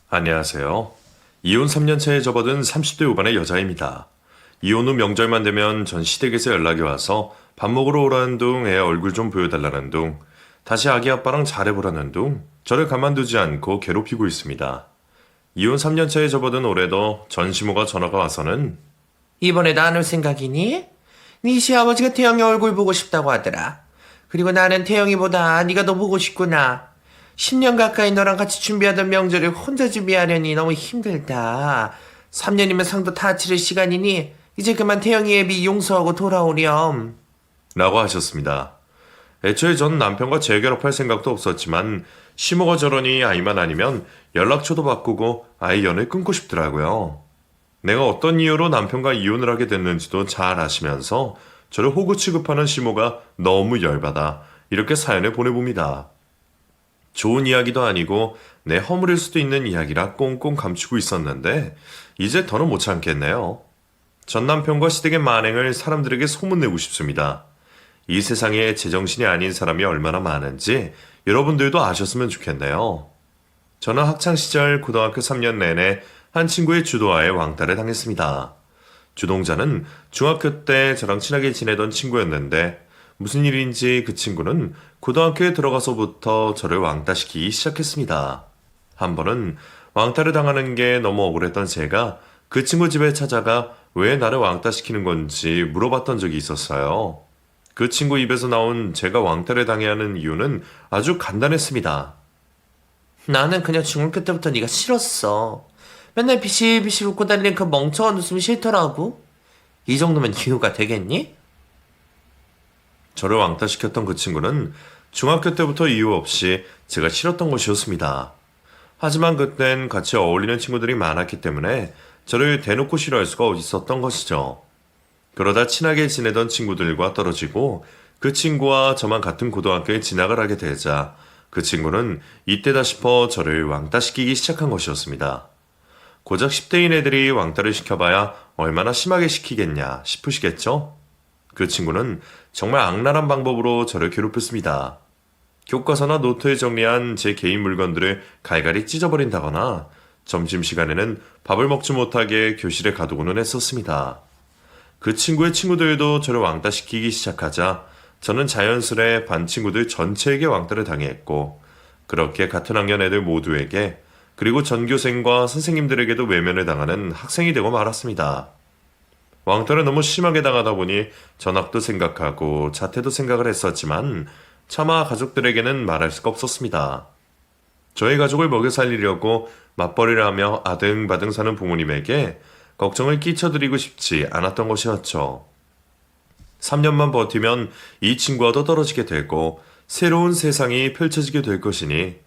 안녕하세요. 이혼 3년 차에 접어든 30대 후반의 여자입니다. 이혼 후 명절만 되면 전 시댁에서 연락이 와서 밥 먹으러 오라는 둥, 애 얼굴 좀 보여달라는 둥, 다시 아기 아빠랑 잘해보라는 둥, 저를 가만두지 않고 괴롭히고 있습니다. 이혼 3년 차에 접어든 올해도 전 시모가 전화가 와서는 이번에도 안 올 생각이니? 네 시아버지가 태영이 얼굴 보고 싶다고 하더라. 그리고 나는 태영이보다 네가 더 보고 싶구나. 10년 가까이 너랑 같이 준비하던 명절을 혼자 준비하려니 너무 힘들다. 3년이면 상도 다 치를 시간이니 이제 그만 태영이 애비 용서하고 돌아오렴. 라고 하셨습니다. 애초에 전 남편과 재결합할 생각도 없었지만 시모가 저러니 아이만 아니면 연락처도 바꾸고 아이 연을 끊고 싶더라고요. 내가 어떤 이유로 남편과 이혼을 하게 됐는지도 잘 아시면서 저를 호구 취급하는 시모가 너무 열받아 이렇게 사연을 보내봅니다. 좋은 이야기도 아니고 내 허물일 수도 있는 이야기라 꽁꽁 감추고 있었는데 이제 더는 못 참겠네요. 전 남편과 시댁의 만행을 사람들에게 소문내고 싶습니다. 이 세상에 제정신이 아닌 사람이 얼마나 많은지 여러분들도 아셨으면 좋겠네요. 저는 학창시절 고등학교 3년 내내 한 친구의 주도하에 왕따를 당했습니다. 주동자는 중학교 때 저랑 친하게 지내던 친구였는데 무슨 일인지 그 친구는 고등학교에 들어가서부터 저를 왕따시키기 시작했습니다. 한 번은 왕따를 당하는 게 너무 억울했던 제가 그 친구 집에 찾아가 왜 나를 왕따시키는 건지 물어봤던 적이 있었어요. 그 친구 입에서 나온 제가 왕따를 당해야 하는 이유는 아주 간단했습니다. 나는 그냥 중학교 때부터 네가 싫었어. 맨날 비실비실 웃고 다니는 그 멍청한 웃음이 싫더라고. 이 정도면 이유가 되겠니? 저를 왕따시켰던 그 친구는 중학교 때부터 이유 없이 제가 싫었던 것이었습니다. 하지만 그땐 같이 어울리는 친구들이 많았기 때문에 저를 대놓고 싫어할 수가 있었던 것이죠. 그러다 친하게 지내던 친구들과 떨어지고 그 친구와 저만 같은 고등학교에 진학을 하게 되자 그 친구는 이때다 싶어 저를 왕따시키기 시작한 것이었습니다. 고작 10대인 애들이 왕따를 시켜봐야 얼마나 심하게 시키겠냐 싶으시겠죠? 그 친구는 정말 악랄한 방법으로 저를 괴롭혔습니다. 교과서나 노트에 정리한 제 개인 물건들을 갈갈이 찢어버린다거나 점심시간에는 밥을 먹지 못하게 교실에 가두고는 했었습니다. 그 친구의 친구들도 저를 왕따시키기 시작하자 저는 자연스레 반 친구들 전체에게 왕따를 당했고 그렇게 같은 학년 애들 모두에게 그리고 전교생과 선생님들에게도 외면을 당하는 학생이 되고 말았습니다. 왕따를 너무 심하게 당하다 보니 전학도 생각하고 자퇴도 생각을 했었지만 차마 가족들에게는 말할 수가 없었습니다. 저희 가족을 먹여 살리려고 맞벌이를 하며 아등바등 사는 부모님에게 걱정을 끼쳐드리고 싶지 않았던 것이었죠. 3년만 버티면 이 친구와도 떨어지게 되고 새로운 세상이 펼쳐지게 될 것이니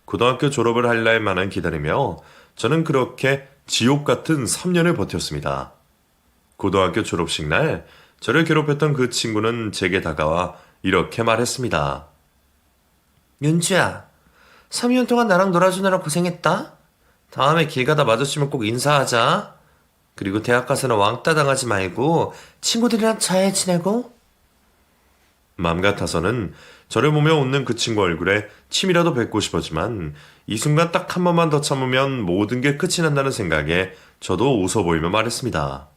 고등학교 졸업을 할 날만은 기다리며 저는 그렇게 지옥 같은 3년을 버텼습니다. 고등학교 졸업식 날 저를 괴롭혔던 그 친구는 제게 다가와 이렇게 말했습니다. 윤주야, 3년 동안 나랑 놀아주느라 고생했다. 다음에 길 가다 마주치면 꼭 인사하자. 그리고 대학 가서는 왕따 당하지 말고 친구들이랑 잘 지내고. 맘 같아서는 저를 보며 웃는 그 친구 얼굴에 침이라도 뱉고 싶었지만 이 순간 딱 한 번만 더 참으면 모든 게 끝이 난다는 생각에 저도 웃어 보이며 말했습니다.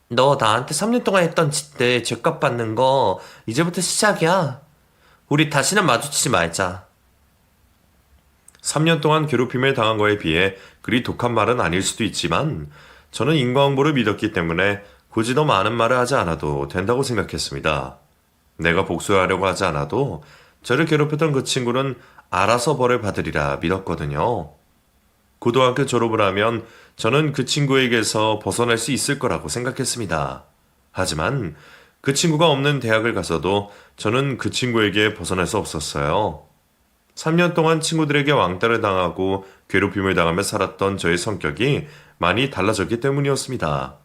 너 나한테 3년 동안 했던 짓들 죄값 받는 거 이제부터 시작이야. 우리 다시는 마주치지 말자. 3년 동안 괴롭힘을 당한 거에 비해 그리 독한 말은 아닐 수도 있지만 저는 인과응보를 믿었기 때문에 굳이 더 많은 말을 하지 않아도 된다고 생각했습니다. 내가 복수하려고 하지 않아도 저를 괴롭혔던 그 친구는 알아서 벌을 받으리라 믿었거든요. 고등학교 졸업을 하면 저는 그 친구에게서 벗어날 수 있을 거라고 생각했습니다. 하지만 그 친구가 없는 대학을 가서도 저는 그 친구에게 벗어날 수 없었어요. 3년 동안 친구들에게 왕따를 당하고 괴롭힘을 당하며 살았던 저의 성격이 많이 달라졌기 때문이었습니다.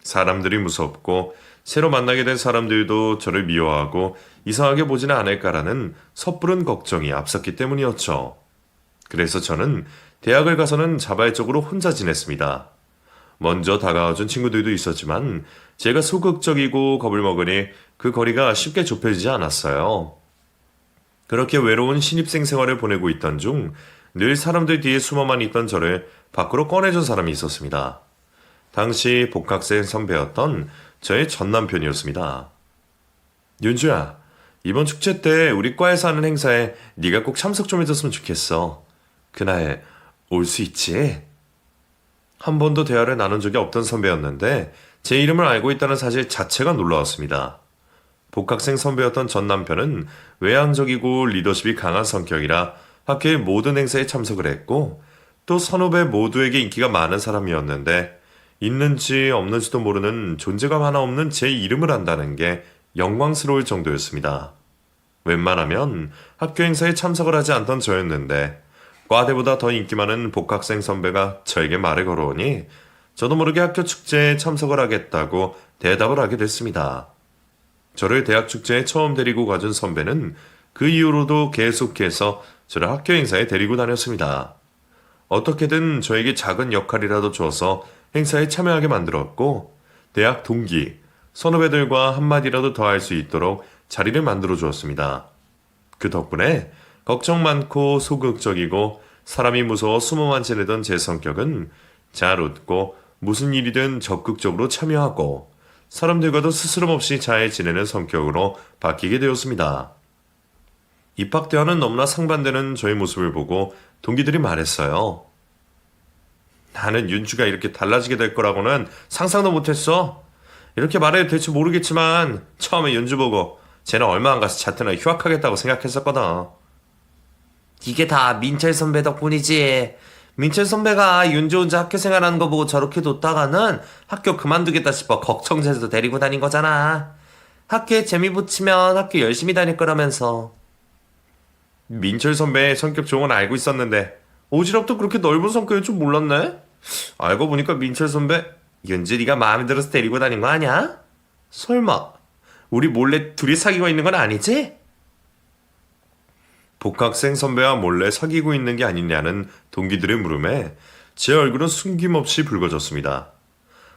사람들이 무섭고 새로 만나게 된 사람들도 저를 미워하고 이상하게 보지는 않을까라는 섣부른 걱정이 앞섰기 때문이었죠. 그래서 저는 대학을 가서는 자발적으로 혼자 지냈습니다. 먼저 다가와준 친구들도 있었지만 제가 소극적이고 겁을 먹으니 그 거리가 쉽게 좁혀지지 않았어요. 그렇게 외로운 신입생 생활을 보내고 있던 중 늘 사람들 뒤에 숨어만 있던 저를 밖으로 꺼내준 사람이 있었습니다. 당시 복학생 선배였던 저의 전 남편이었습니다. 윤주야, 이번 축제 때 우리 과에서 하는 행사에 네가 꼭 참석 좀 해줬으면 좋겠어. 그날 올 수 있지? 한 번도 대화를 나눈 적이 없던 선배였는데 제 이름을 알고 있다는 사실 자체가 놀라웠습니다. 복학생 선배였던 전 남편은 외향적이고 리더십이 강한 성격이라 학교의 모든 행사에 참석을 했고 또 선후배 모두에게 인기가 많은 사람이었는데 있는지 없는지도 모르는 존재감 하나 없는 제 이름을 안다는 게 영광스러울 정도였습니다. 웬만하면 학교 행사에 참석을 하지 않던 저였는데 과대보다 더 인기 많은 복학생 선배가 저에게 말을 걸어오니 저도 모르게 학교 축제에 참석을 하겠다고 대답을 하게 됐습니다. 저를 대학 축제에 처음 데리고 가준 선배는 그 이후로도 계속해서 저를 학교 행사에 데리고 다녔습니다. 어떻게든 저에게 작은 역할이라도 줘서 행사에 참여하게 만들었고 대학 동기, 선후배들과 한마디라도 더 할 수 있도록 자리를 만들어 주었습니다. 그 덕분에 걱정 많고 소극적이고 사람이 무서워 숨어만 지내던 제 성격은 잘 웃고 무슨 일이든 적극적으로 참여하고 사람들과도 스스럼 없이 잘 지내는 성격으로 바뀌게 되었습니다. 입학 때와는 너무나 상반되는 저의 모습을 보고 동기들이 말했어요. 나는 윤주가 이렇게 달라지게 될 거라고는 상상도 못했어. 이렇게 말해도 될지 모르겠지만 처음에 윤주 보고 쟤는 얼마 안 가서 자퇴나 휴학하겠다고 생각했었거든. 이게 다 민철 선배 덕분이지. 민철 선배가 윤주 혼자 학교 생활하는 거 보고 저렇게 뒀다가는 학교 그만두겠다 싶어 걱정돼서 데리고 다닌 거잖아. 학교에 재미 붙이면 학교 열심히 다닐 거라면서. 민철 선배의 성격 좋은 건 알고 있었는데 오지랖도 그렇게 넓은 성격일 줄 몰랐네. 알고 보니까 민철 선배 윤주리가 마음에 들어서 데리고 다닌 거 아니야? 설마 우리 몰래 둘이 사귀고 있는 건 아니지? 복학생 선배와 몰래 사귀고 있는 게 아니냐는 동기들의 물음에 제 얼굴은 숨김없이 붉어졌습니다.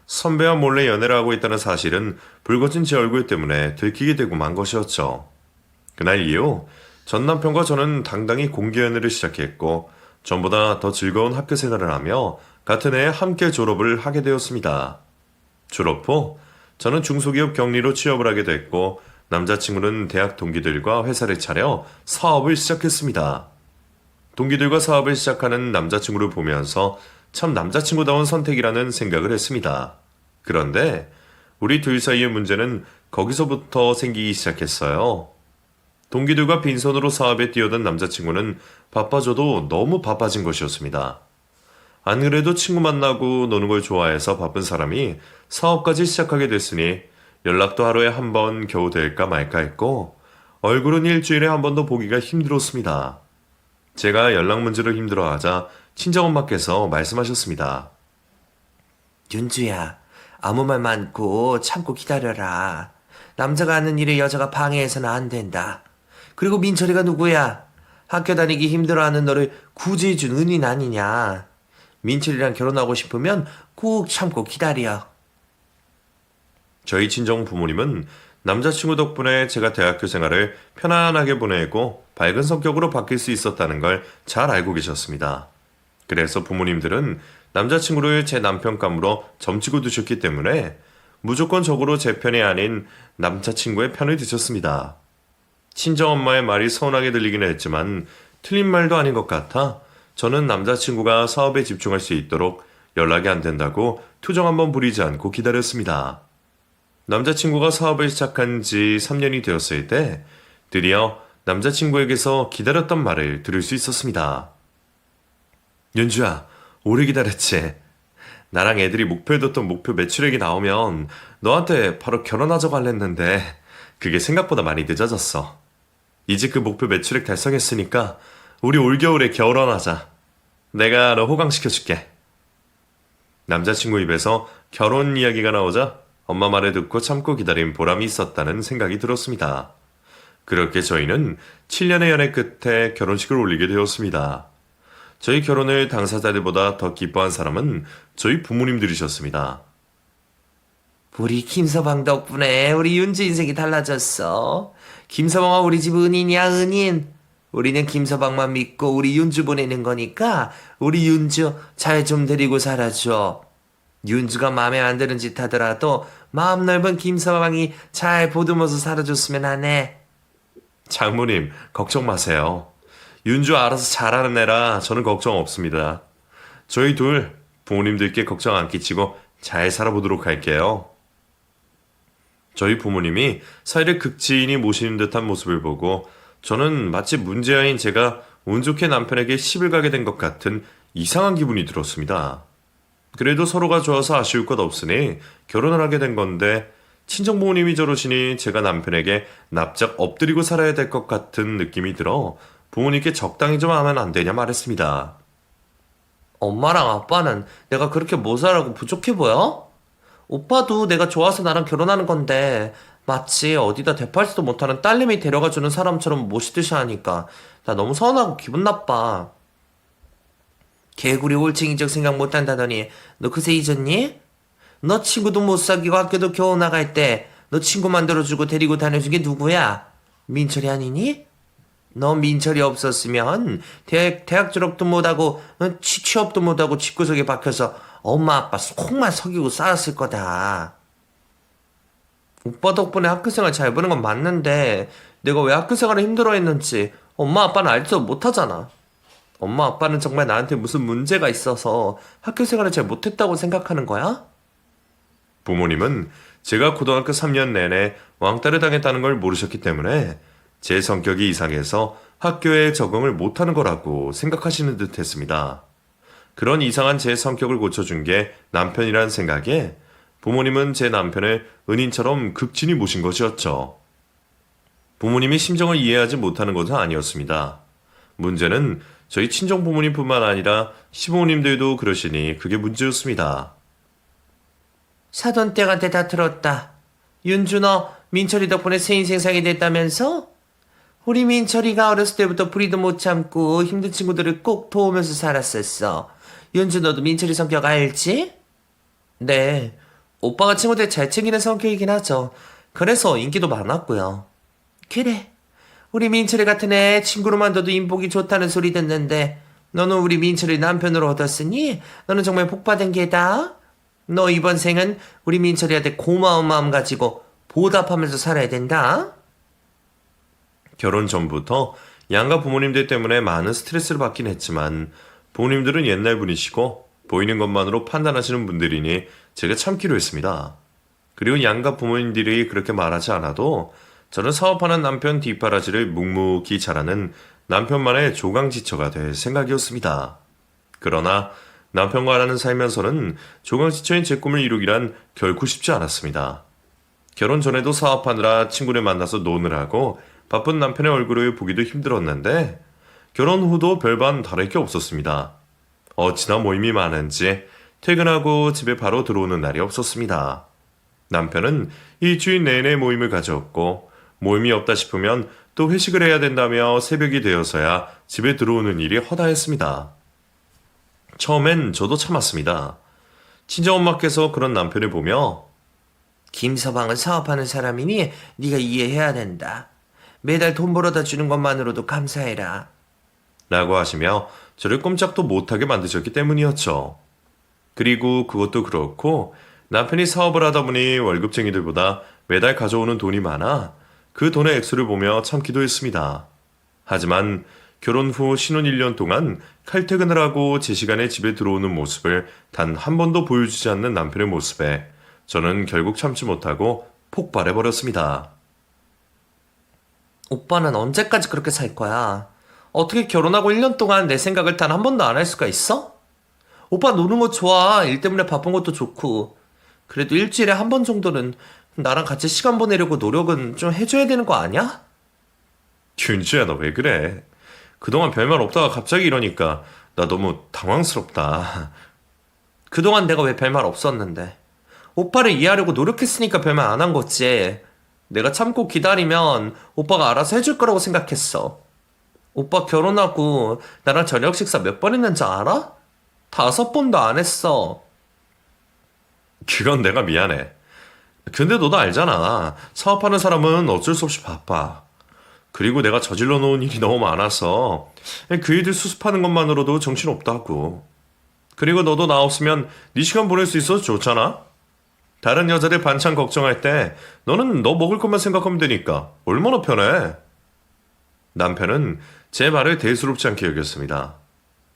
선배와 몰래 연애를 하고 있다는 사실은 붉어진 제 얼굴 때문에 들키게 되고 만 것이었죠. 그날 이후 전 남편과 저는 당당히 공개 연애를 시작했고 전보다 더 즐거운 학교 생활을 하며 같은 해에 함께 졸업을 하게 되었습니다. 졸업 후 저는 중소기업 경리로 취업을 하게 됐고 남자친구는 대학 동기들과 회사를 차려 사업을 시작했습니다. 동기들과 사업을 시작하는 남자친구를 보면서 참 남자친구다운 선택이라는 생각을 했습니다. 그런데 우리 둘 사이의 문제는 거기서부터 생기기 시작했어요. 동기들과 빈손으로 사업에 뛰어든 남자친구는 바빠져도 너무 바빠진 것이었습니다. 안 그래도 친구 만나고 노는 걸 좋아해서 바쁜 사람이 사업까지 시작하게 됐으니 연락도 하루에 한 번 겨우 될까 말까 했고 얼굴은 일주일에 한 번도 보기가 힘들었습니다. 제가 연락 문제로 힘들어하자 친정엄마께서 말씀하셨습니다. 윤주야, 아무 말 많고 참고 기다려라. 남자가 하는 일에 여자가 방해해서는 안 된다. 그리고 민철이가 누구야? 학교 다니기 힘들어하는 너를 구제해준 은인 아니냐. 민철이랑 결혼하고 싶으면 꼭 참고 기다려. 저희 친정 부모님은 남자친구 덕분에 제가 대학교 생활을 편안하게 보내고 밝은 성격으로 바뀔 수 있었다는 걸 잘 알고 계셨습니다. 그래서 부모님들은 남자친구를 제 남편감으로 점치고 두셨기 때문에 무조건적으로 제 편이 아닌 남자친구의 편을 드셨습니다. 친정엄마의 말이 서운하게 들리기는 했지만 틀린 말도 아닌 것 같아 저는 남자친구가 사업에 집중할 수 있도록 연락이 안 된다고 투정 한번 부리지 않고 기다렸습니다. 남자친구가 사업을 시작한 지 3년이 되었을 때 드디어 남자친구에게서 기다렸던 말을 들을 수 있었습니다. 윤주야, 오래 기다렸지? 나랑 애들이 목표해뒀던 목표 매출액이 나오면 너한테 바로 결혼하자고 할랬는데 그게 생각보다 많이 늦어졌어. 이제 그 목표 매출액 달성했으니까 우리 올겨울에 결혼하자. 내가 너 호강시켜줄게. 남자친구 입에서 결혼 이야기가 나오자 엄마 말을 듣고 참고 기다린 보람이 있었다는 생각이 들었습니다. 그렇게 저희는 7년의 연애 끝에 결혼식을 올리게 되었습니다. 저희 결혼을 당사자들보다 더 기뻐한 사람은 저희 부모님들이셨습니다. 우리 김서방 덕분에 우리 윤주 인생이 달라졌어. 김서방아 우리 집 은인이야, 은인. 우리는 김서방만 믿고 우리 윤주 보내는 거니까 우리 윤주 잘 좀 데리고 살아줘. 윤주가 마음에 안 드는 짓 하더라도 마음 넓은 김서방이 잘 보듬어서 살아줬으면 하네. 장모님, 걱정 마세요. 윤주 알아서 잘하는 애라 저는 걱정 없습니다. 저희 둘 부모님들께 걱정 안 끼치고 잘 살아보도록 할게요. 저희 부모님이 사이를 극진히 모시는 듯한 모습을 보고 저는 마치 문제아인 제가 운 좋게 남편에게 시집을 가게 된 것 같은 이상한 기분이 들었습니다. 그래도 서로가 좋아서 아쉬울 것 없으니 결혼을 하게 된 건데 친정 부모님이 저러시니 제가 남편에게 납작 엎드리고 살아야 될 것 같은 느낌이 들어 부모님께 적당히 좀 하면 안 되냐 말했습니다. 엄마랑 아빠는 내가 그렇게 모자라고 부족해 보여? 오빠도 내가 좋아서 나랑 결혼하는 건데 마치 어디다 대팔지도 못하는 딸내미 데려가주는 사람처럼 모시듯이 하니까 나 너무 서운하고 기분 나빠. 개구리 올챙이적 생각 못한다더니 너 그새 잊었니? 너 친구도 못 사귀고 학교도 겨우 나갈 때 너 친구 만들어주고 데리고 다녀준 게 누구야? 민철이 아니니? 너 민철이 없었으면 대학 졸업도 못하고 취업도 못하고 집구석에 박혀서 엄마 아빠 속만 속이고 살았을 거다. 오빠 덕분에 학교생활 잘 보는 건 맞는데 내가 왜 학교생활을 힘들어했는지 엄마 아빠는 알지도 못하잖아. 엄마 아빠는 정말 나한테 무슨 문제가 있어서 학교생활을 잘 못했다고 생각하는 거야? 부모님은 제가 고등학교 3년 내내 왕따를 당했다는 걸 모르셨기 때문에 제 성격이 이상해서 학교에 적응을 못하는 거라고 생각하시는 듯 했습니다. 그런 이상한 제 성격을 고쳐준 게 남편이란 생각에 부모님은 제 남편을 은인처럼 극진히 모신 것이었죠. 부모님이 심정을 이해하지 못하는 것은 아니었습니다. 문제는 저희 친정 부모님뿐만 아니라 시부모님들도 그러시니 그게 문제였습니다. 사돈댁한테 다 들었다. 윤주 너 민철이 덕분에 새 인생 살게 됐다면서? 우리 민철이가 어렸을 때부터 부리도 못 참고 힘든 친구들을 꼭 도우면서 살았었어. 윤주 너도 민철이 성격 알지? 네. 오빠가 친구들 잘 챙기는 성격이긴 하죠. 그래서 인기도 많았고요. 그래. 우리 민철이 같은 애 친구로만 둬도 인복이 좋다는 소리 듣는데 너는 우리 민철이 남편으로 얻었으니 너는 정말 복받은 게다. 너 이번 생은 우리 민철이한테 고마운 마음 가지고 보답하면서 살아야 된다. 결혼 전부터 양가 부모님들 때문에 많은 스트레스를 받긴 했지만 부모님들은 옛날 분이시고 보이는 것만으로 판단하시는 분들이니 제가 참기로 했습니다. 그리고 양가 부모님들이 그렇게 말하지 않아도 저는 사업하는 남편 뒷바라지를 묵묵히 잘하는 남편만의 조강지처가 될 생각이었습니다. 그러나 남편과 하는 살면서는 조강지처인 제 꿈을 이루기란 결코 쉽지 않았습니다. 결혼 전에도 사업하느라 친구를 만나서 노느라고 바쁜 남편의 얼굴을 보기도 힘들었는데 결혼 후도 별반 다를 게 없었습니다. 어찌나 모임이 많은지 퇴근하고 집에 바로 들어오는 날이 없었습니다. 남편은 일주일 내내 모임을 가졌고 모임이 없다 싶으면 또 회식을 해야 된다며 새벽이 되어서야 집에 들어오는 일이 허다했습니다. 처음엔 저도 참았습니다. 친정엄마께서 그런 남편을 보며 김서방은 사업하는 사람이니 네가 이해해야 된다. 매달 돈 벌어다 주는 것만으로도 감사해라. 라고 하시며 저를 꼼짝도 못하게 만드셨기 때문이었죠. 그리고 그것도 그렇고 남편이 사업을 하다 보니 월급쟁이들보다 매달 가져오는 돈이 많아 그 돈의 액수를 보며 참기도 했습니다. 하지만 결혼 후 신혼 1년 동안 칼퇴근을 하고 제 시간에 집에 들어오는 모습을 단 한 번도 보여주지 않는 남편의 모습에 저는 결국 참지 못하고 폭발해버렸습니다. 오빠는 언제까지 그렇게 살 거야? 어떻게 결혼하고 1년 동안 내 생각을 단 한 번도 안 할 수가 있어? 오빠 노는 거 좋아. 일 때문에 바쁜 것도 좋고. 그래도 일주일에 한 번 정도는 나랑 같이 시간 보내려고 노력은 좀 해줘야 되는 거 아니야? 윤주야, 너 왜 그래? 그동안 별말 없다가 갑자기 이러니까 나 너무 당황스럽다. 그동안 내가 왜 별말 없었는데. 오빠를 이해하려고 노력했으니까 별말 안 한 거지. 내가 참고 기다리면 오빠가 알아서 해줄 거라고 생각했어. 오빠 결혼하고 나랑 저녁 식사 몇 번 했는지 알아? 5번도 안 했어. 그건 내가 미안해. 근데 너도 알잖아. 사업하는 사람은 어쩔 수 없이 바빠. 그리고 내가 저질러 놓은 일이 너무 많아서 그 일들 수습하는 것만으로도 정신없다고. 그리고 너도 나 없으면 네 시간 보낼 수 있어서 좋잖아. 다른 여자들 반찬 걱정할 때 너는 너 먹을 것만 생각하면 되니까 얼마나 편해. 남편은 제 말을 대수롭지 않게 여겼습니다.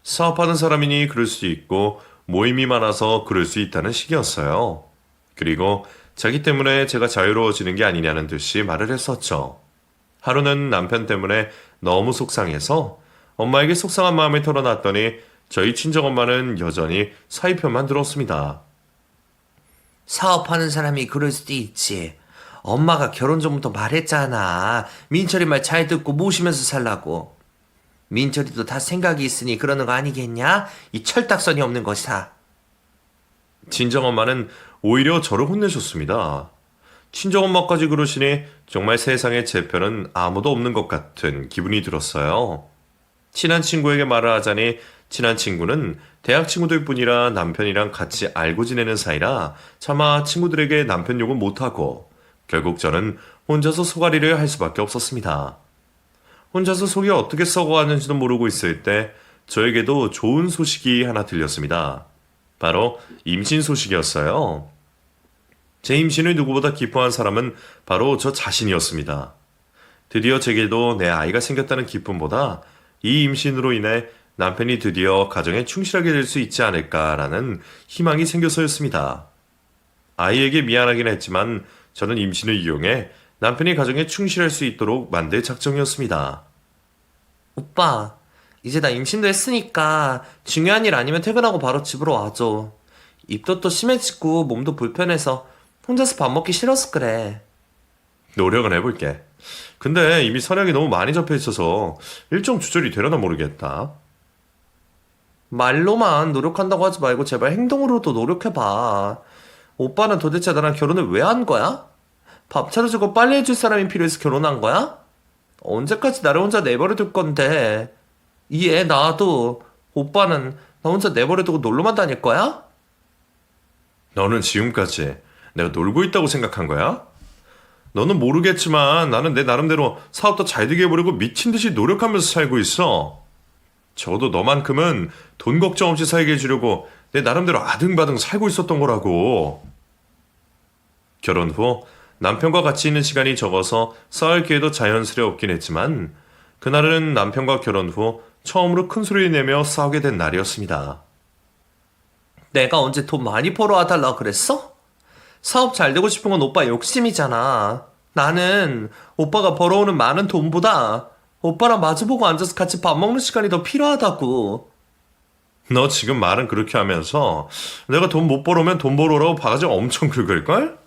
사업하는 사람이니 그럴 수 있고 모임이 많아서 그럴 수 있다는 식이었어요. 그리고 자기 때문에 제가 자유로워지는 게 아니냐는 듯이 말을 했었죠. 하루는 남편 때문에 너무 속상해서 엄마에게 속상한 마음을 털어놨더니 저희 친정엄마는 여전히 사위편만 들었습니다. 사업하는 사람이 그럴 수도 있지. 엄마가 결혼 전부터 말했잖아. 민철이 말 잘 듣고 모시면서 살라고. 민철이도 다 생각이 있으니 그러는 거 아니겠냐? 이 철딱선이 없는 것이다. 친정엄마는 오히려 저를 혼내셨습니다. 친정엄마까지 그러시니 정말 세상에 제 편은 아무도 없는 것 같은 기분이 들었어요. 친한 친구에게 말을 하자니 친한 친구는 대학 친구들 뿐이라 남편이랑 같이 알고 지내는 사이라 차마 친구들에게 남편 욕은 못하고 결국 저는 혼자서 소가리를 할 수밖에 없었습니다. 혼자서 속이 어떻게 썩어가는지도 모르고 있을 때 저에게도 좋은 소식이 하나 들렸습니다. 바로 임신 소식이었어요. 제 임신을 누구보다 기뻐한 사람은 바로 저 자신이었습니다. 드디어 제게도 내 아이가 생겼다는 기쁨보다 이 임신으로 인해 남편이 드디어 가정에 충실하게 될 수 있지 않을까라는 희망이 생겨서였습니다. 아이에게 미안하긴 했지만 저는 임신을 이용해 남편이 가정에 충실할 수 있도록 만들 작정이었습니다. 오빠, 이제 나 임신도 했으니까 중요한 일 아니면 퇴근하고 바로 집으로 와줘. 입도 또 심해지고 몸도 불편해서 혼자서 밥 먹기 싫어서 그래. 노력은 해볼게. 근데 이미 선약이 너무 많이 잡혀 있어서 일정 조절이 되려나 모르겠다. 말로만 노력한다고 하지 말고 제발 행동으로도 노력해봐. 오빠는 도대체 나랑 결혼을 왜 한 거야? 밥 차려주고 빨리 해줄 사람이 필요해서 결혼한 거야? 언제까지 나를 혼자 내버려 둘 건데? 이 애 낳아도 오빠는 나 혼자 내버려 두고 놀러만 다닐 거야? 너는 지금까지 내가 놀고 있다고 생각한 거야? 너는 모르겠지만 나는 내 나름대로 사업도 잘 되게 해보려고 미친 듯이 노력하면서 살고 있어. 적어도 너만큼은 돈 걱정 없이 살게 해주려고 내 나름대로 아등바등 살고 있었던 거라고. 결혼 후 남편과 같이 있는 시간이 적어서 싸울 기회도 자연스레 없긴 했지만 그날은 남편과 결혼 후 처음으로 큰 소리를 내며 싸우게 된 날이었습니다. 내가 언제 돈 많이 벌어와달라 그랬어? 사업 잘 되고 싶은 건 오빠 욕심이잖아. 나는 오빠가 벌어오는 많은 돈보다 오빠랑 마주보고 앉아서 같이 밥 먹는 시간이 더 필요하다고. 너 지금 말은 그렇게 하면서 내가 돈 못 벌어오면 돈 벌어오라고 바가지 엄청 긁을걸?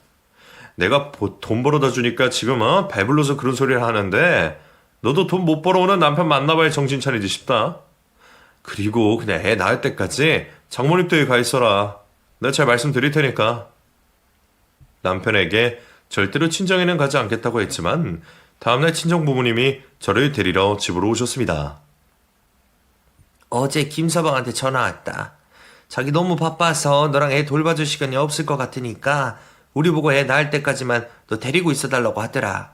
내가 돈 벌어다 주니까 지금 배불러서 그런 소리를 하는데 너도 돈 못 벌어오는 남편 만나봐야 정신 차리지 싶다. 그리고 그냥 애 낳을 때까지 장모님댁에 가 있어라. 내가 잘 말씀드릴 테니까. 남편에게 절대로 친정에는 가지 않겠다고 했지만 다음날 친정 부모님이 저를 데리러 집으로 오셨습니다. 어제 김서방한테 전화 왔다. 자기 너무 바빠서 너랑 애 돌봐줄 시간이 없을 것 같으니까 우리 보고 애 낳을 때까지만 너 데리고 있어달라고 하더라.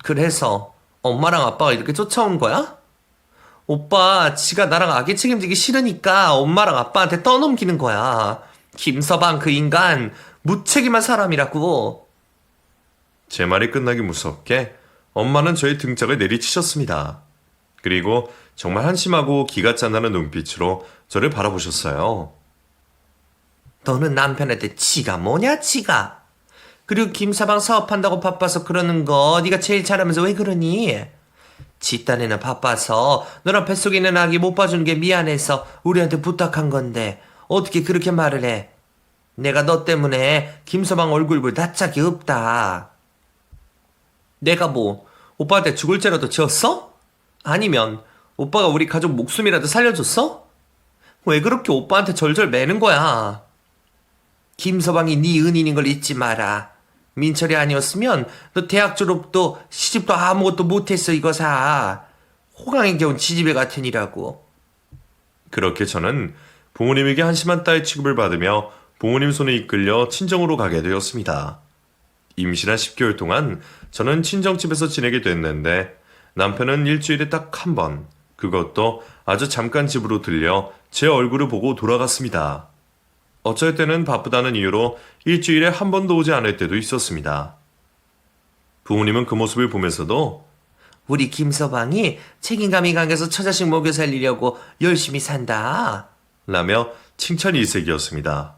그래서 엄마랑 아빠가 이렇게 쫓아온 거야? 오빠 지가 나랑 아기 책임지기 싫으니까 엄마랑 아빠한테 떠넘기는 거야. 김서방 그 인간 무책임한 사람이라고. 제 말이 끝나기 무섭게 엄마는 저의 등짝을 내리치셨습니다. 그리고 정말 한심하고 기가 짠다는 눈빛으로 저를 바라보셨어요. 너는 남편한테 지가 뭐냐 지가. 그리고 김서방 사업한다고 바빠서 그러는 거 네가 제일 잘하면서 왜 그러니? 지 딴에는 바빠서 너랑 뱃속에 있는 아기 못 봐주는 게 미안해서 우리한테 부탁한 건데 어떻게 그렇게 말을 해? 내가 너 때문에 김서방 얼굴 볼 낯짝이 없다. 내가 뭐 오빠한테 죽을 죄라도 지었어? 아니면 오빠가 우리 가족 목숨이라도 살려줬어? 왜 그렇게 오빠한테 절절 매는 거야? 김서방이 네 은인인 걸 잊지 마라. 민철이 아니었으면 너 대학 졸업도 시집도 아무것도 못했어 이거사. 호강에 겨운 지지배 같으니라고. 그렇게 저는 부모님에게 한심한 딸 취급을 받으며 부모님 손에 이끌려 친정으로 가게 되었습니다. 임신한 10개월 동안 저는 친정집에서 지내게 됐는데 남편은 일주일에 딱 한 번, 그것도 아주 잠깐 집으로 들려 제 얼굴을 보고 돌아갔습니다. 어쩔 때는 바쁘다는 이유로 일주일에 한 번도 오지 않을 때도 있었습니다. 부모님은 그 모습을 보면서도 우리 김서방이 책임감이 강해서 처자식 먹여 살리려고 열심히 산다. 라며 칭찬 일색이었습니다.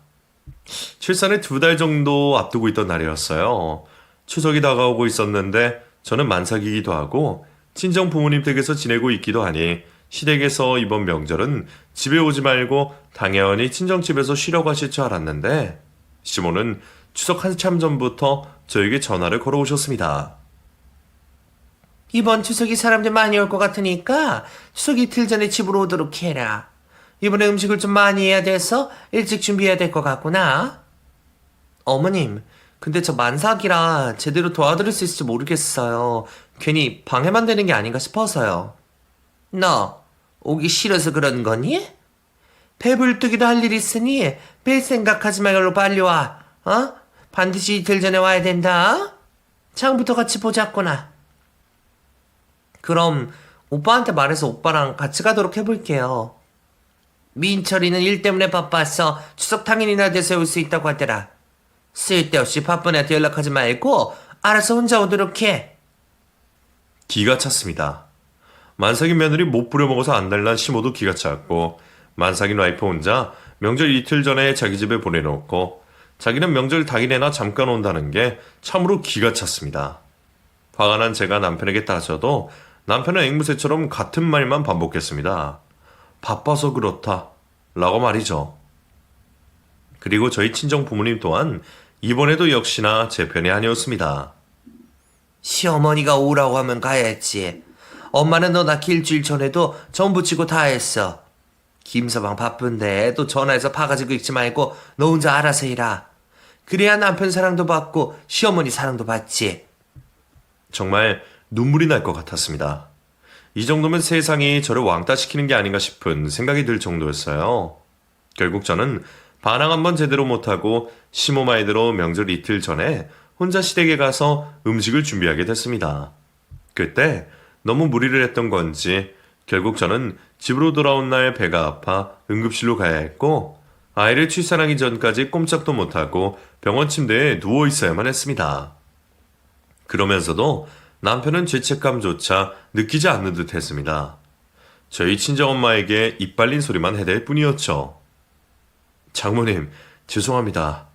출산을 2달 정도 앞두고 있던 날이었어요. 추석이 다가오고 있었는데 저는 만삭이기도 하고 친정 부모님 댁에서 지내고 있기도 하니 시댁에서 이번 명절은 집에 오지 말고 당연히 친정집에서 쉬려고 하실 줄 알았는데 시모는 추석 한참 전부터 저에게 전화를 걸어오셨습니다. 이번 추석이 사람들 많이 올 것 같으니까 추석 이틀 전에 집으로 오도록 해라. 이번에 음식을 좀 많이 해야 돼서 일찍 준비해야 될 것 같구나. 어머님, 근데 저 만삭이라 제대로 도와드릴 수 있을지 모르겠어요. 괜히 방해만 되는 게 아닌가 싶어서요. 너 오기 싫어서 그런 거니? 배불뚝이도 할 일 있으니 뺄 생각하지 말고 빨리 와. 어? 반드시 이틀 전에 와야 된다. 장부터 같이 보자꾸나. 그럼 오빠한테 말해서 오빠랑 같이 가도록 해볼게요. 민철이는 일 때문에 바빠서 추석 당일이나 돼서 올 수 있다고 하더라. 쓸데없이 바쁜 애한테 연락하지 말고 알아서 혼자 오도록 해. 기가 찼습니다. 만삭인 며느리 못 부려먹어서 안달난 시모도 기가 찼고 만삭인 와이프 혼자 명절 이틀 전에 자기 집에 보내놓고 자기는 명절 당일에나 잠깐 온다는 게 참으로 기가 찼습니다. 화가 난 제가 남편에게 따져도 남편은 앵무새처럼 같은 말만 반복했습니다. 바빠서 그렇다 라고 말이죠. 그리고 저희 친정 부모님 또한 이번에도 역시나 제 편이 아니었습니다. 시어머니가 오라고 하면 가야지. 엄마는 너 낳기 일주일 전에도 전부 치고 다 했어. 김서방 바쁜데 또 전화해서 파가지고 있지 말고 너 혼자 알아서 해라. 그래야 남편 사랑도 받고 시어머니 사랑도 받지. 정말 눈물이 날 것 같았습니다. 이 정도면 세상이 저를 왕따시키는 게 아닌가 싶은 생각이 들 정도였어요. 결국 저는 반항 한번 제대로 못하고 시모 말대로 명절 이틀 전에 혼자 시댁에 가서 음식을 준비하게 됐습니다. 그때 너무 무리를 했던 건지 결국 저는 집으로 돌아온 날 배가 아파 응급실로 가야 했고 아이를 출산하기 전까지 꼼짝도 못하고 병원 침대에 누워 있어야만 했습니다. 그러면서도 남편은 죄책감조차 느끼지 않는 듯 했습니다. 저희 친정엄마에게 입 발린 소리만 해댈 뿐이었죠. 장모님, 죄송합니다.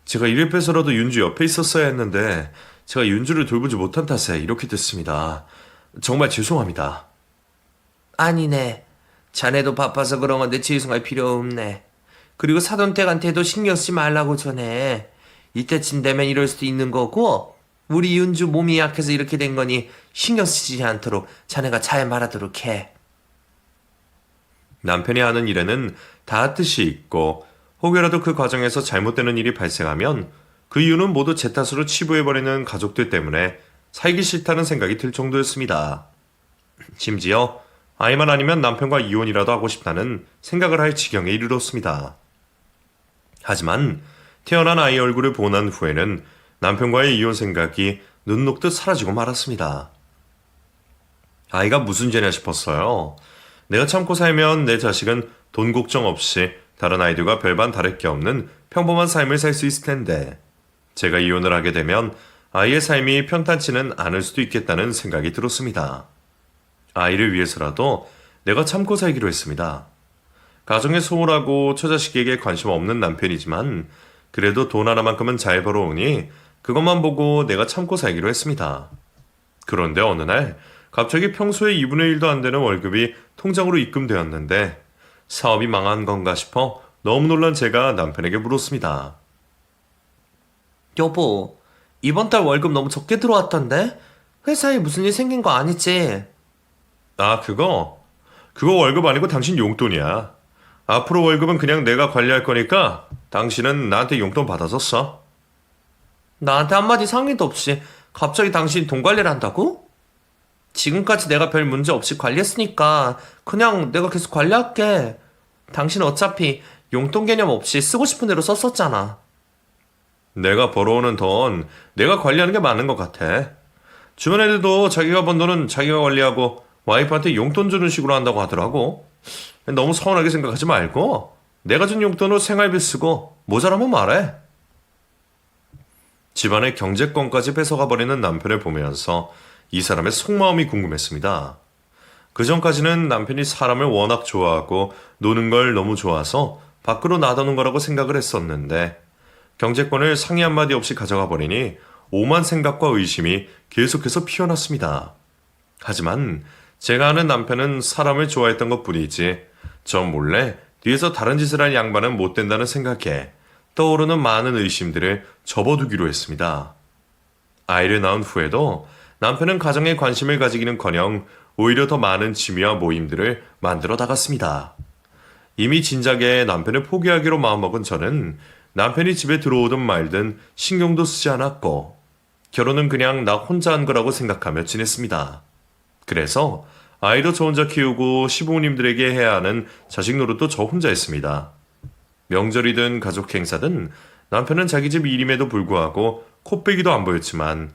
제가 이를 빼서라도 윤주 옆에 있었어야 했는데 제가 윤주를 돌보지 못한 탓에 이렇게 됐습니다. 정말 죄송합니다. 아니네. 자네도 바빠서 그런 건데 죄송할 필요 없네. 그리고 사돈댁한테도 신경 쓰지 말라고 전해. 이때쯤 되면 이럴 수도 있는 거고 우리 윤주 몸이 약해서 이렇게 된 거니 신경 쓰지 않도록 자네가 잘 말하도록 해. 남편이 하는 일에는 다 뜻이 있고 혹여라도 그 과정에서 잘못되는 일이 발생하면 그 이유는 모두 제 탓으로 치부해버리는 가족들 때문에 살기 싫다는 생각이 들 정도였습니다. 심지어 아이만 아니면 남편과 이혼이라도 하고 싶다는 생각을 할 지경에 이르렀습니다. 하지만 태어난 아이 얼굴을 보고 난 후에는 남편과의 이혼 생각이 눈 녹듯 사라지고 말았습니다. 아이가 무슨 죄냐 싶었어요. 내가 참고 살면 내 자식은 돈 걱정 없이 다른 아이들과 별반 다를 게 없는 평범한 삶을 살 수 있을 텐데 제가 이혼을 하게 되면 아이의 삶이 평탄치는 않을 수도 있겠다는 생각이 들었습니다. 아이를 위해서라도 내가 참고 살기로 했습니다. 가정에 소홀하고 처자식에게 관심 없는 남편이지만 그래도 돈 하나만큼은 잘 벌어오니 그것만 보고 내가 참고 살기로 했습니다. 그런데 어느 날 갑자기 평소에 2분의 1도 안 되는 월급이 통장으로 입금되었는데 사업이 망한 건가 싶어 너무 놀란 제가 남편에게 물었습니다. 여보, 이번 달 월급 너무 적게 들어왔던데? 회사에 무슨 일 생긴 거 아니지? 아, 그거 월급 아니고 당신 용돈이야. 앞으로 월급은 그냥 내가 관리할 거니까 당신은 나한테 용돈 받아서 써. 나한테 한마디 상의도 없이 갑자기 당신이 돈 관리를 한다고? 지금까지 내가 별 문제 없이 관리했으니까 그냥 내가 계속 관리할게. 당신 어차피 용돈 개념 없이 쓰고 싶은 대로 썼었잖아. 내가 벌어오는 돈 내가 관리하는 게 맞는 것 같아. 주변 애들도 자기가 번 돈은 자기가 관리하고 와이프한테 용돈 주는 식으로 한다고 하더라고. 너무 서운하게 생각하지 말고 내가 준 용돈으로 생활비 쓰고 모자라면 말해. 집안의 경제권까지 뺏어가 버리는 남편을 보면서 이 사람의 속마음이 궁금했습니다. 그전까지는 남편이 사람을 워낙 좋아하고 노는 걸 너무 좋아서 밖으로 놔두는 거라고 생각을 했었는데 경제권을 상의 한마디 없이 가져가 버리니 오만 생각과 의심이 계속해서 피어났습니다. 하지만 제가 아는 남편은 사람을 좋아했던 것뿐이지 저 몰래 뒤에서 다른 짓을 할 양반은 못 된다는 생각에 떠오르는 많은 의심들을 접어두기로 했습니다. 아이를 낳은 후에도 남편은 가정에 관심을 가지기는커녕 오히려 더 많은 취미와 모임들을 만들어 나갔습니다. 이미 진작에 남편을 포기하기로 마음먹은 저는 남편이 집에 들어오든 말든 신경도 쓰지 않았고 결혼은 그냥 나 혼자 한 거라고 생각하며 지냈습니다. 그래서 아이도 저 혼자 키우고 시부모님들에게 해야 하는 자식 노릇도 저 혼자 했습니다. 명절이든 가족 행사든 남편은 자기 집 일임에도 불구하고 코빼기도 안 보였지만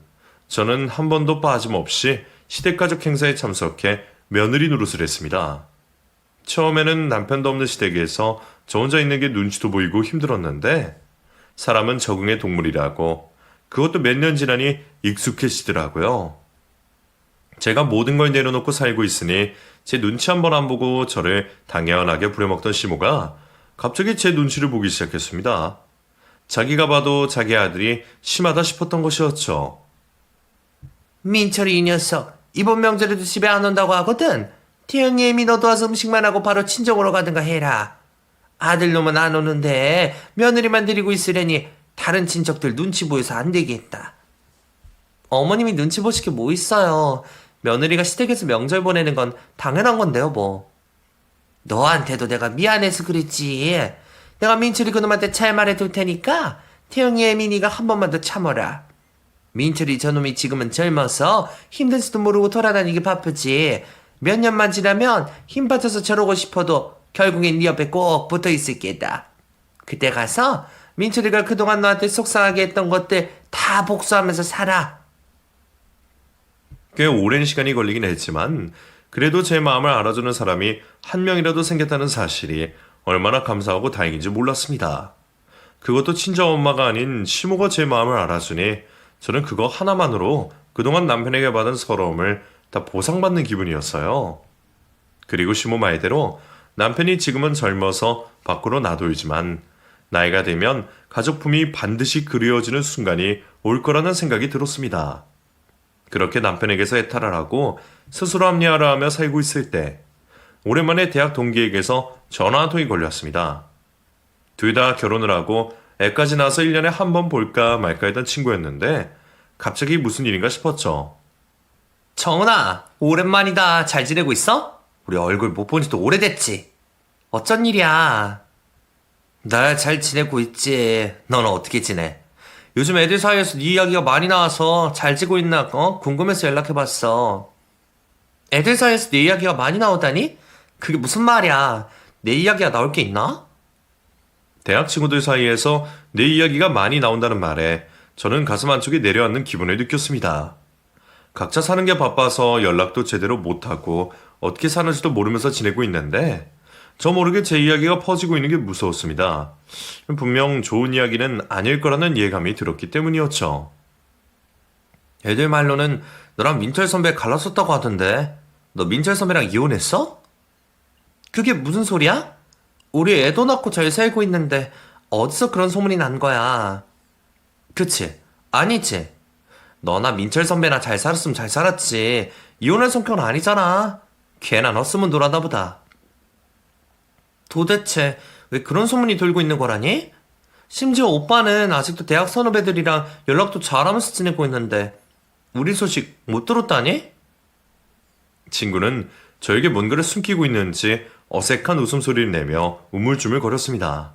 저는 한 번도 빠짐없이 시댁가족 행사에 참석해 며느리 노릇을 했습니다. 처음에는 남편도 없는 시댁에서 저 혼자 있는 게 눈치도 보이고 힘들었는데 사람은 적응의 동물이라고 그것도 몇 년 지나니 익숙해지더라고요. 제가 모든 걸 내려놓고 살고 있으니 제 눈치 한 번 안 보고 저를 당연하게 부려먹던 시모가 갑자기 제 눈치를 보기 시작했습니다. 자기가 봐도 자기 아들이 심하다 싶었던 것이었죠. 민철이 이 녀석 이번 명절에도 집에 안 온다고 하거든. 태영이 애미 너도 와서 음식만 하고 바로 친정으로 가든가 해라. 아들놈은 안 오는데 며느리만 데리고 있으려니 다른 친척들 눈치 보여서 안 되겠다. 어머님이 눈치 보실 게 뭐 있어요. 며느리가 시댁에서 명절 보내는 건 당연한 건데요 뭐. 너한테도 내가 미안해서 그랬지. 내가 민철이 그놈한테 잘 말해둘 테니까 태영이 애미니가 한 번만 더 참어라. 민철이 저놈이 지금은 젊어서 힘든지도 모르고 돌아다니기 바쁘지. 몇 년만 지나면 힘 빠져서 저러고 싶어도 결국엔 네 옆에 꼭 붙어 있을 게다. 그때 가서 민철이가 그동안 너한테 속상하게 했던 것들 다 복수하면서 살아. 꽤 오랜 시간이 걸리긴 했지만 그래도 제 마음을 알아주는 사람이 한 명이라도 생겼다는 사실이 얼마나 감사하고 다행인지 몰랐습니다. 그것도 친정엄마가 아닌 시모가 제 마음을 알아주니 저는 그거 하나만으로 그동안 남편에게 받은 서러움을 다 보상받는 기분이었어요. 그리고 시모 말대로 남편이 지금은 젊어서 밖으로 나돌지만 나이가 되면 가족품이 반드시 그리워지는 순간이 올 거라는 생각이 들었습니다. 그렇게 남편에게서 해탈을 하고 스스로 합리화를 하며 살고 있을 때 오랜만에 대학 동기에게서 전화 한 통이 걸렸습니다. 둘 다 결혼을 하고 애까지 낳아서 1년에 한 번 볼까 말까 했던 친구였는데 갑자기 무슨 일인가 싶었죠. 정은아, 오랜만이다. 잘 지내고 있어? 우리 얼굴 못 본 지도 오래됐지. 어쩐 일이야? 나 잘 지내고 있지. 너는 어떻게 지내? 요즘 애들 사이에서 네 이야기가 많이 나와서 잘 지고 있나 궁금해서 연락해봤어. 애들 사이에서 내 이야기가 많이 나오다니? 그게 무슨 말이야? 내 이야기가 나올 게 있나? 대학 친구들 사이에서 내 이야기가 많이 나온다는 말에 저는 가슴 한쪽이 내려앉는 기분을 느꼈습니다. 각자 사는 게 바빠서 연락도 제대로 못하고 어떻게 사는지도 모르면서 지내고 있는데 저 모르게 제 이야기가 퍼지고 있는 게 무서웠습니다. 분명 좋은 이야기는 아닐 거라는 예감이 들었기 때문이었죠. 애들 말로는 너랑 민철 선배 갈랐었다고 하던데 너 민철 선배랑 이혼했어? 그게 무슨 소리야? 우리 애도 낳고 잘 살고 있는데 어디서 그런 소문이 난 거야? 그치? 아니지? 너나 민철 선배나 잘 살았으면 잘 살았지. 이혼할 성격은 아니잖아. 걔나 너 쓰면 놀아나 보다. 도대체 왜 그런 소문이 돌고 있는 거라니? 심지어 오빠는 아직도 대학 선후배들이랑 연락도 잘하면서 지내고 있는데 우리 소식 못 들었다니? 친구는 저에게 뭔가를 숨기고 있는지 어색한 웃음소리를 내며 우물쭈물거렸습니다.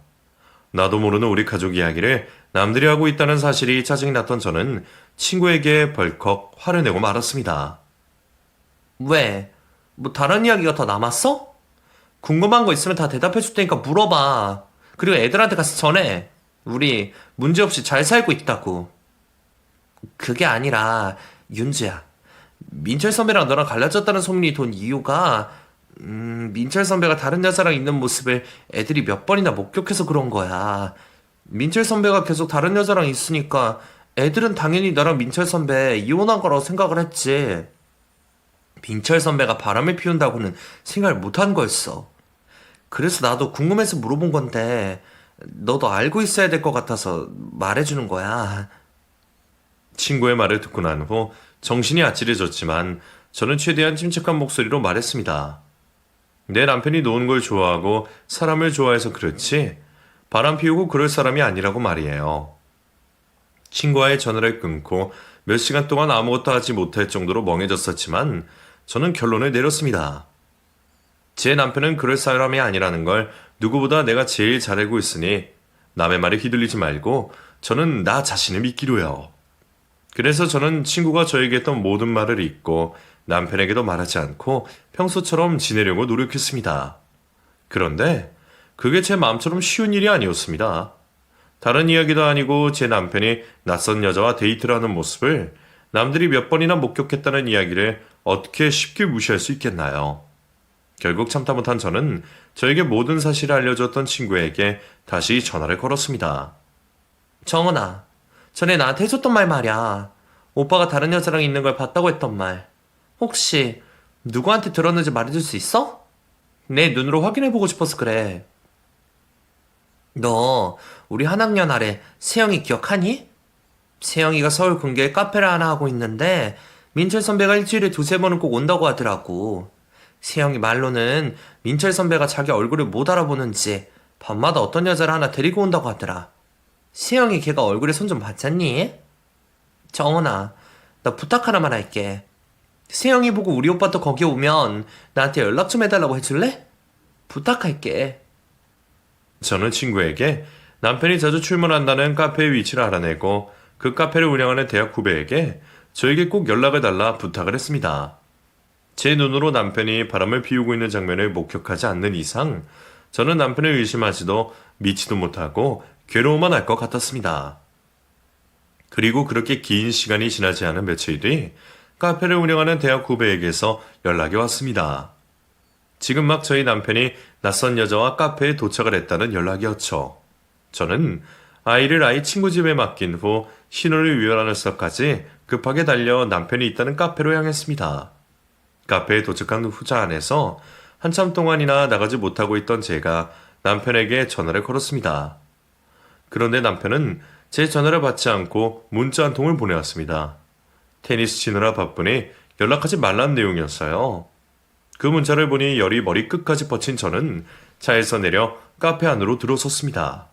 나도 모르는 우리 가족 이야기를 남들이 하고 있다는 사실이 짜증이 났던 저는 친구에게 벌컥 화를 내고 말았습니다. 왜? 뭐 다른 이야기가 더 남았어? 궁금한 거 있으면 다 대답해 줄 테니까 물어봐. 그리고 애들한테 가서 전해. 우리 문제없이 잘 살고 있다고. 그게 아니라 윤주야. 민철 선배랑 너랑 갈라졌다는 소문이 돈 이유가 민철 선배가 다른 여자랑 있는 모습을 애들이 몇 번이나 목격해서 그런 거야. 민철 선배가 계속 다른 여자랑 있으니까 애들은 당연히 너랑 민철 선배 이혼한 거라고 생각을 했지. 민철 선배가 바람을 피운다고는 생각을 못한 거였어. 그래서 나도 궁금해서 물어본 건데 너도 알고 있어야 될 것 같아서 말해주는 거야. 친구의 말을 듣고 난 후 정신이 아찔해졌지만 저는 최대한 침착한 목소리로 말했습니다. 내 남편이 노는 걸 좋아하고 사람을 좋아해서 그렇지 바람 피우고 그럴 사람이 아니라고 말이에요. 친구와의 전화를 끊고 몇 시간 동안 아무것도 하지 못할 정도로 멍해졌었지만 저는 결론을 내렸습니다. 제 남편은 그럴 사람이 아니라는 걸 누구보다 내가 제일 잘 알고 있으니 남의 말에 휘둘리지 말고 저는 나 자신을 믿기로요. 그래서 저는 친구가 저에게 했던 모든 말을 잊고 남편에게도 말하지 않고 평소처럼 지내려고 노력했습니다. 그런데 그게 제 마음처럼 쉬운 일이 아니었습니다. 다른 이야기도 아니고 제 남편이 낯선 여자와 데이트를 하는 모습을 남들이 몇 번이나 목격했다는 이야기를 어떻게 쉽게 무시할 수 있겠나요? 결국 참다 못한 저는 저에게 모든 사실을 알려줬던 친구에게 다시 전화를 걸었습니다. 정은아, 전에 나한테 해줬던 말 말이야. 오빠가 다른 여자랑 있는 걸 봤다고 했던 말. 혹시 누구한테 들었는지 말해줄 수 있어? 내 눈으로 확인해보고 싶어서 그래. 너 우리 한 학년 아래 세영이 기억하니? 세영이가 서울 근교에 카페를 하나 하고 있는데 민철 선배가 일주일에 두세 번은 꼭 온다고 하더라고. 세영이 말로는 민철 선배가 자기 얼굴을 못 알아보는지 밤마다 어떤 여자를 하나 데리고 온다고 하더라. 세영이 걔가 얼굴에 손 좀 봤잖니? 정은아, 나 부탁 하나만 할게. 세영이 보고 우리 오빠도 거기 오면 나한테 연락 좀 해달라고 해줄래? 부탁할게. 저는 친구에게 남편이 자주 출근한다는 카페의 위치를 알아내고 그 카페를 운영하는 대학 후배에게 저에게 꼭 연락을 달라 부탁을 했습니다. 제 눈으로 남편이 바람을 피우고 있는 장면을 목격하지 않는 이상 저는 남편을 의심하지도 믿지도 못하고 괴로워만 할 것 같았습니다. 그리고 그렇게 긴 시간이 지나지 않은 며칠 뒤 카페를 운영하는 대학 후배에게서 연락이 왔습니다. 지금 막 저희 남편이 낯선 여자와 카페에 도착을 했다는 연락이었죠. 저는 아이를 아이 친구 집에 맡긴 후 신호를 위반하면서까지 급하게 달려 남편이 있다는 카페로 향했습니다. 카페에 도착한 후자 안에서 한참 동안이나 나가지 못하고 있던 제가 남편에게 전화를 걸었습니다. 그런데 남편은 제 전화를 받지 않고 문자 한 통을 보내왔습니다. 테니스 치느라 바쁘니 연락하지 말란 내용이었어요. 그 문자를 보니 열이 머리끝까지 뻗친 저는 차에서 내려 카페 안으로 들어섰습니다.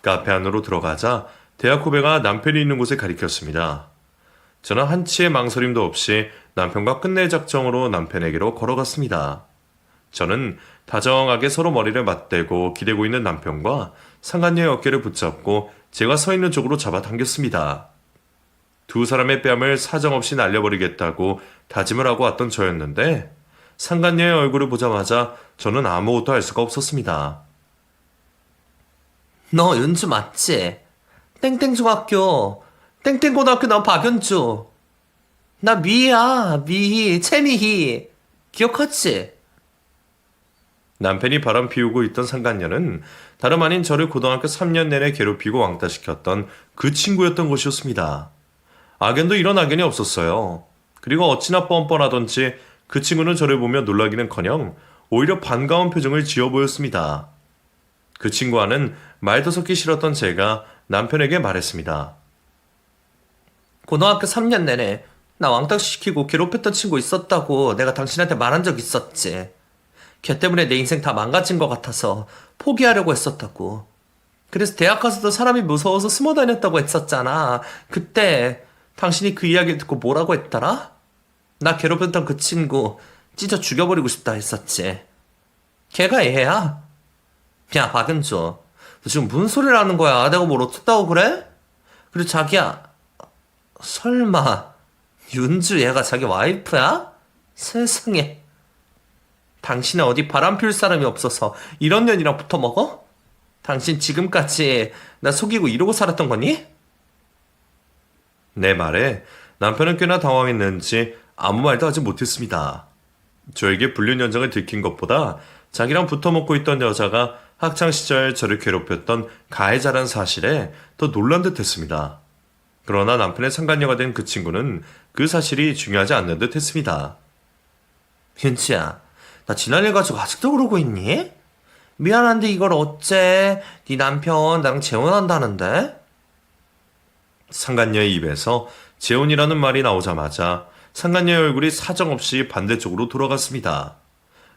카페 안으로 들어가자 대학 후배가 남편이 있는 곳에 가리켰습니다. 저는 한치의 망설임도 없이 남편과 끝낼 작정으로 남편에게로 걸어갔습니다. 저는 다정하게 서로 머리를 맞대고 기대고 있는 남편과 상간녀의 어깨를 붙잡고 제가 서 있는 쪽으로 잡아당겼습니다. 두 사람의 뺨을 사정없이 날려버리겠다고 다짐을 하고 왔던 저였는데 상간녀의 얼굴을 보자마자 저는 아무것도 할 수가 없었습니다. 너 윤주 맞지? 땡땡중학교, 땡땡고등학교 난 박연주. 나 미희야, 미희, 채미희. 기억하지? 남편이 바람 피우고 있던 상간녀는 다름 아닌 저를 고등학교 3년 내내 괴롭히고 왕따시켰던 그 친구였던 것이었습니다. 악연도 이런 악연이 없었어요. 그리고 어찌나 뻔뻔하던지 그 친구는 저를 보며 놀라기는커녕 오히려 반가운 표정을 지어 보였습니다. 그 친구와는 말도 섞기 싫었던 제가 남편에게 말했습니다. 고등학교 3년 내내 나 왕따시키고 괴롭혔던 친구 있었다고 내가 당신한테 말한 적 있었지. 걔 때문에 내 인생 다 망가진 것 같아서 포기하려고 했었다고. 그래서 대학 가서도 사람이 무서워서 숨어 다녔다고 했었잖아. 그때 당신이 그 이야기를 듣고 뭐라고 했더라? 나 괴롭혔던 그 친구 찢어 죽여버리고 싶다 했었지. 걔가 얘야. 야, 박은주, 너 지금 무슨 소리를 하는 거야? 내가 뭘 어떻다고 그래? 그리고 자기야, 설마 윤주 얘가 자기 와이프야? 세상에. 당신은 어디 바람 피울 사람이 없어서 이런 년이랑 붙어먹어? 당신 지금까지 나 속이고 이러고 살았던 거니? 내 말에 남편은 꽤나 당황했는지 아무 말도 하지 못했습니다. 저에게 불륜 현장을 들킨 것보다 자기랑 붙어먹고 있던 여자가 학창시절 저를 괴롭혔던 가해자란 사실에 더 놀란 듯 했습니다. 그러나 남편의 상간녀가 된 그 친구는 그 사실이 중요하지 않는 듯 했습니다. 윤지야, 나 지난 일 가지고 아직도 그러고 있니? 미안한데 이걸 어째? 네 남편 나랑 재혼한다는데? 상간녀의 입에서 재혼이라는 말이 나오자마자 상간녀의 얼굴이 사정없이 반대쪽으로 돌아갔습니다.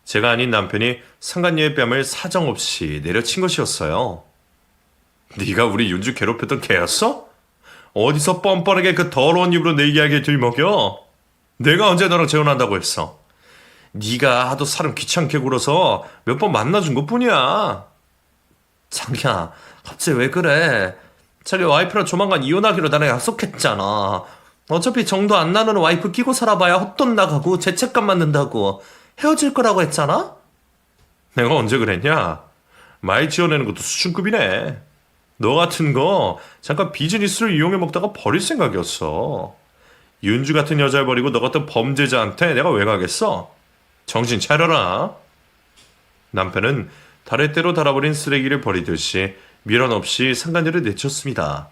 제가 아닌 남편이 상간녀의 뺨을 사정없이 내려친 것이었어요. 네가 우리 윤주 괴롭혔던 걔였어? 어디서 뻔뻔하게 그 더러운 입으로 내 이야기에 들먹여? 내가 언제 너랑 재혼한다고 했어? 네가 하도 사람 귀찮게 굴어서 몇 번 만나준 것뿐이야. 자기야, 갑자기 왜 그래? 자기 와이프랑 조만간 이혼하기로 나랑 약속했잖아. 어차피 정도 안 나누는 와이프 끼고 살아봐야 헛돈 나가고 죄책감 맞는다고 헤어질 거라고 했잖아? 내가 언제 그랬냐? 말 지어내는 것도 수준급이네. 너 같은 거 잠깐 비즈니스를 이용해 먹다가 버릴 생각이었어. 윤주 같은 여자를 버리고 너 같은 범죄자한테 내가 왜 가겠어? 정신 차려라. 남편은 달의 때로 달아버린 쓰레기를 버리듯이 미련 없이 상간녀를 내쳤습니다.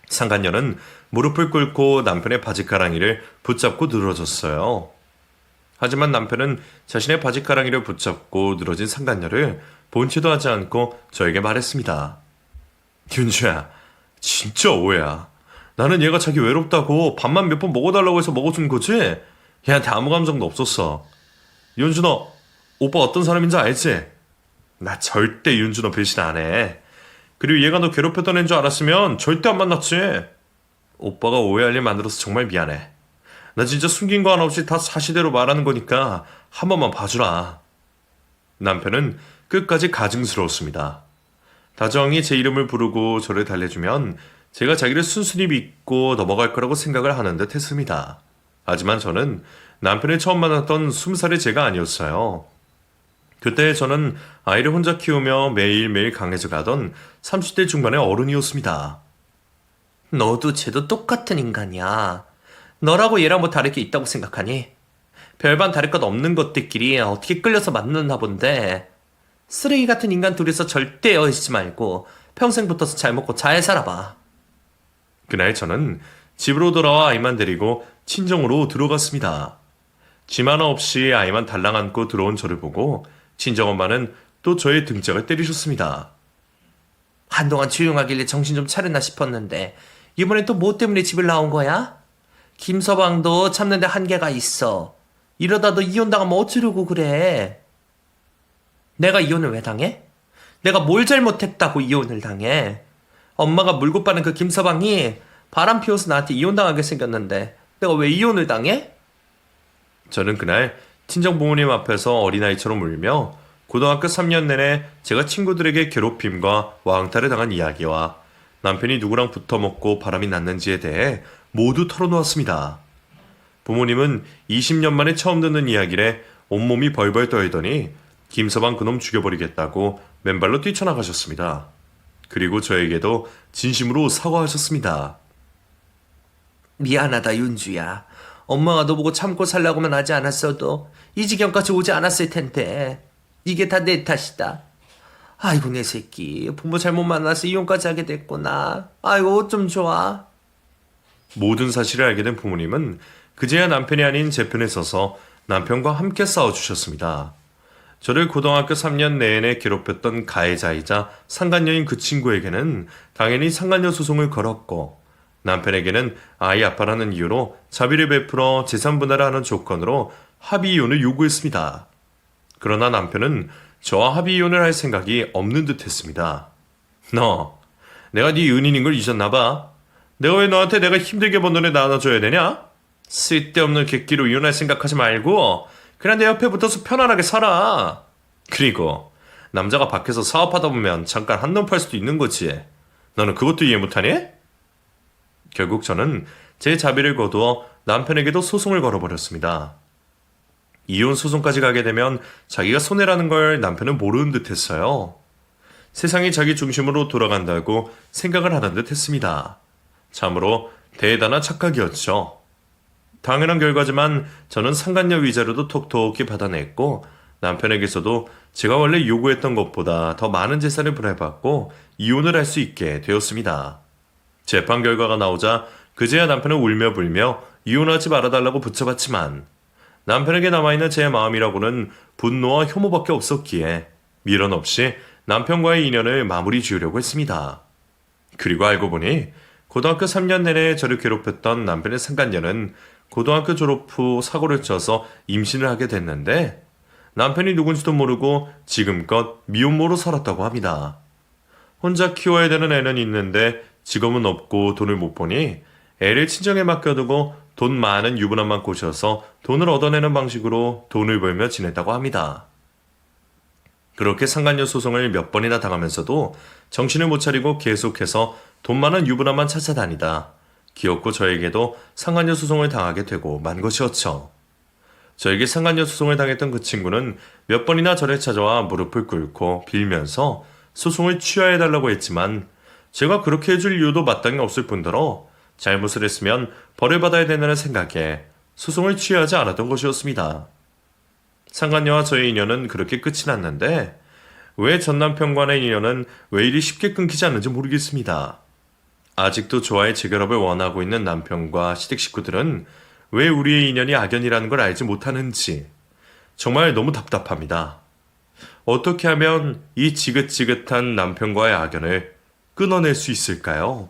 상간녀는 무릎을 꿇고 남편의 바지가랑이를 붙잡고 늘어졌어요. 하지만 남편은 자신의 바지가랑이를 붙잡고 늘어진 상간녀를 본체도 하지 않고 저에게 말했습니다. 윤주야, 진짜 오해야. 나는 얘가 자기 외롭다고 밥만 몇 번 먹어달라고 해서 먹어준 거지? 얘한테 아무 감정도 없었어. 윤주 너 오빠 어떤 사람인지 알지? 나 절대 윤주 너 배신 안 해. 그리고 얘가 너 괴롭혔던 애인 줄 알았으면 절대 안 만났지. 오빠가 오해할 일 만들어서 정말 미안해. 나 진짜 숨긴 거 하나 없이 다 사실대로 말하는 거니까 한 번만 봐주라. 남편은 끝까지 가증스러웠습니다. 다정히 제 이름을 부르고 저를 달래주면 제가 자기를 순순히 믿고 넘어갈 거라고 생각을 하는 듯 했습니다. 하지만 저는 남편을 처음 만났던 20살의 제가 아니었어요. 그때 저는 아이를 혼자 키우며 매일매일 강해져 가던 30대 중반의 어른이었습니다. 너도 쟤도 똑같은 인간이야. 너라고 얘랑 뭐 다를 게 있다고 생각하니? 별반 다를 것 없는 것들끼리 어떻게 끌려서 만났나 본데 쓰레기 같은 인간 둘이서 절대 헤어지지 말고 평생 붙어서 잘 먹고 잘 살아봐. 그날 저는 집으로 돌아와 아이만 데리고 친정으로 들어갔습니다. 짐 하나 없이 아이만 달랑 안고 들어온 저를 보고 친정엄마는 또 저의 등짝을 때리셨습니다. 한동안 조용하길래 정신 좀 차렸나 싶었는데 이번엔 또 뭐 때문에 집을 나온 거야? 김서방도 참는데 한계가 있어. 이러다 너 이혼당하면 어쩌려고 그래? 내가 이혼을 왜 당해? 내가 뭘 잘못했다고 이혼을 당해? 엄마가 물고 빠는 그 김서방이 바람 피워서 나한테 이혼당하게 생겼는데 내가 왜 이혼을 당해? 저는 그날 친정 부모님 앞에서 어린아이처럼 울며 고등학교 3년 내내 제가 친구들에게 괴롭힘과 왕따를 당한 이야기와 남편이 누구랑 붙어먹고 바람이 났는지에 대해 모두 털어놓았습니다. 부모님은 20년 만에 처음 듣는 이야기에 온몸이 벌벌 떨더니 김서방 그놈 죽여버리겠다고 맨발로 뛰쳐나가셨습니다. 그리고 저에게도 진심으로 사과하셨습니다. 미안하다 윤주야. 엄마가 너 보고 참고 살라고만 하지 않았어도 이 지경까지 오지 않았을 텐데 이게 다 내 탓이다. 아이고 내 새끼 부모 잘못 만나서 이혼까지 하게 됐구나. 아이고 옷 좀 좋아. 모든 사실을 알게 된 부모님은 그제야 남편이 아닌 제 편에 서서 남편과 함께 싸워주셨습니다. 저를 고등학교 3년 내내 괴롭혔던 가해자이자 상간녀인 그 친구에게는 당연히 상간녀 소송을 걸었고 남편에게는 아이 아빠라는 이유로 자비를 베풀어 재산 분할을 하는 조건으로 합의 이혼을 요구했습니다. 그러나 남편은 저와 합의 이혼을 할 생각이 없는 듯 했습니다. 너, 내가 네 은인인 걸 잊었나 봐. 내가 왜 너한테 내가 힘들게 번 돈을 나눠줘야 되냐? 쓸데없는 객기로 이혼할 생각하지 말고 그냥 내 옆에 붙어서 편안하게 살아. 그리고 남자가 밖에서 사업하다 보면 잠깐 한눈 팔 수도 있는 거지. 너는 그것도 이해 못하니? 결국 저는 제 자비를 거두어 남편에게도 소송을 걸어버렸습니다. 이혼 소송까지 가게 되면 자기가 손해라는 걸 남편은 모르는 듯 했어요. 세상이 자기 중심으로 돌아간다고 생각을 하는 듯 했습니다. 참으로 대단한 착각이었죠. 당연한 결과지만 저는 상간녀 위자료도 톡톡히 받아냈고 남편에게서도 제가 원래 요구했던 것보다 더 많은 재산을 분할받고 이혼을 할 수 있게 되었습니다. 재판 결과가 나오자 그제야 남편은 울며 불며 이혼하지 말아달라고 붙여봤지만 남편에게 남아있는 제 마음이라고는 분노와 혐오밖에 없었기에 미련 없이 남편과의 인연을 마무리 지으려고 했습니다. 그리고 알고 보니 고등학교 3년 내내 저를 괴롭혔던 남편의 상간녀는 고등학교 졸업 후 사고를 쳐서 임신을 하게 됐는데 남편이 누군지도 모르고 지금껏 미혼모로 살았다고 합니다. 혼자 키워야 되는 애는 있는데 직업은 없고 돈을 못 버니 애를 친정에 맡겨두고 돈 많은 유부남만 꼬셔서 돈을 얻어내는 방식으로 돈을 벌며 지냈다고 합니다. 그렇게 상간녀 소송을 몇 번이나 당하면서도 정신을 못 차리고 계속해서 돈 많은 유부남만 찾아다니다 기어코 저에게도 상간녀 소송을 당하게 되고 만 것이었죠. 저에게 상간녀 소송을 당했던 그 친구는 몇 번이나 저를 찾아와 무릎을 꿇고 빌면서 소송을 취하해달라고 했지만 제가 그렇게 해줄 이유도 마땅히 없을 뿐더러 잘못을 했으면 벌을 받아야 된다는 생각에 소송을 취하지 않았던 것이었습니다. 상간녀와 저의 인연은 그렇게 끝이 났는데 왜 전 남편과의 인연은 왜 이리 쉽게 끊기지 않는지 모르겠습니다. 아직도 저와의 재결합을 원하고 있는 남편과 시댁 식구들은 왜 우리의 인연이 악연이라는 걸 알지 못하는지 정말 너무 답답합니다. 어떻게 하면 이 지긋지긋한 남편과의 악연을 끊어낼 수 있을까요?